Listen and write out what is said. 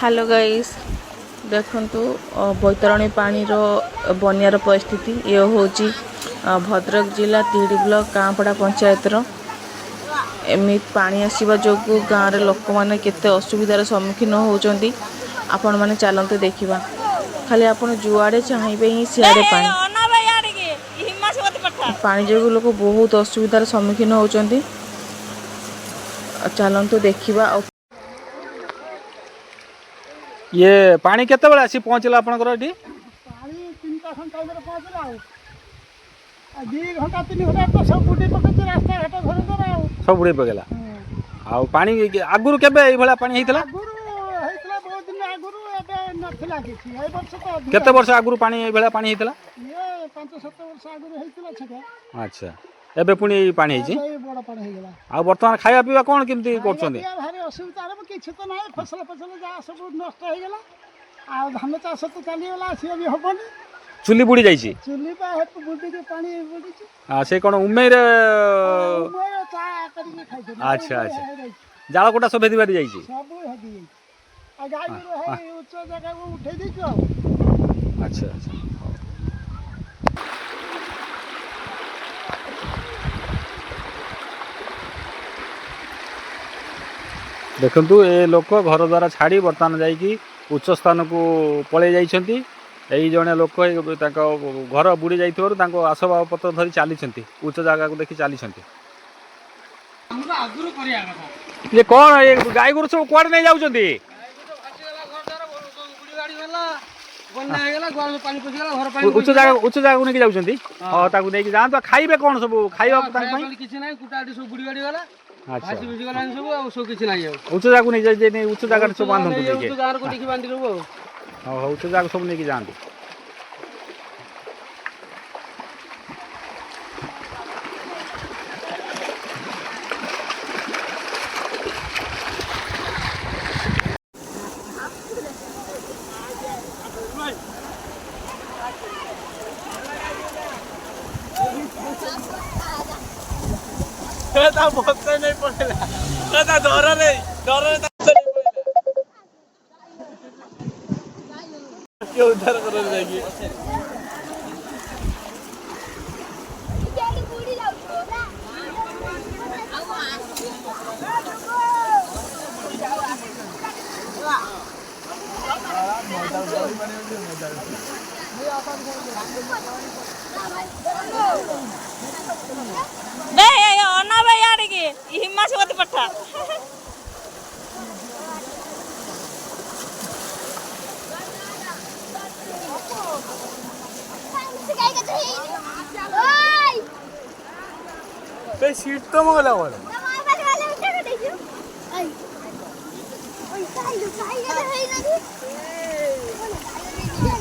Hello guys देखंतु बैतरणी पानी रो बनियार परिस्थिति ये होची भद्रक जिला तिहिडी ब्लॉक कांपड़ा पंचायत रो एमित पानी आसीबा जोगु गाँव रे लोक माने केते असुविधार सम्मुखीन होउचंदी आपण माने चलंतु देखिबा खाली आपण जुआडे चाहिबे ही सियाडे पानी जोगु लोक बहुत असुविधार सम्मुखीन होउचंदी चलंतु देखिबा। ये पानी केते बेला आसी पहुँचला आपनकर एठी पानी 3टा घंटा में पहुंचला आ 2 घंटा 3 घंटा तो सब बुडी पके रास्ता घाट घर कर सब बुडी पकेला आ पानी आगुरु केबे ए भला पानी हेतला आगुरु हेतला बहुत दिन आगुरु एबे नथिला किछि ए वर्ष तो केते वर्ष आगुरु पानी ए भला पानी हेतला ये 5-7 वर्ष आगुरु हेतला छके। अच्छा एबे पुनी पानी हेची ए बड़ पानी हे गेला आ वर्तमान खाया पीवा कोन केमती करछोंदी ये भारी असुविधा रे किछि तो नाही फसल जा सब नष्ट हे गेला आ धान चाष तो चली गेला से भी होबनी चुली बुडी जाईची चुली बा हेत बुडी के पानी बुडी छी आ से कोन उमेर मोर चा करी खाइ अच्छा अच्छा जाळ कोटा सब हेदी बारी जाईची सब हेदी आ गाय रो है उच्च जगह को उठे दी अच्छा अच्छा देखंतु ए लोक घर द्वारा छाड़ी बर्तमान जाइकी उच्च स्थान को पळे जाइछंती एई जणे लोक घर बुड़ी जाइथिबारु तांको आसबाब पत्र धरी चालीछंती उच्च जगह को देखि चालीछंती हमरा आगुरु करिया कथा ये कोन ए गाय गुरु सब कोड नै जाउछंती उच्च जगह को नहीं जाउछंती हां ताकू नै कि जान तो खाइबे कोन सब खाइबा तांको पई किछि नै कुटाडी सब बुड़ी गाडी वाला अच्छा भासी बुझी गलानी सब आ सो किछि नै उच्च जगह को नहीं जाय उच्च जगह सब बांधन तो उच्च गार को देखि बांधी रहबो हां उच्च जगह सब नै कि जानती ता बक्का नहीं पड़ेला ता डर रे ता नहीं पड़ेला के उद्धार कर जाएगी हिमाचल पट्टा सीट तो मंगला वाला Ay, ay, ay, ay, ay, ay, ay, ay, ay, ay, ay,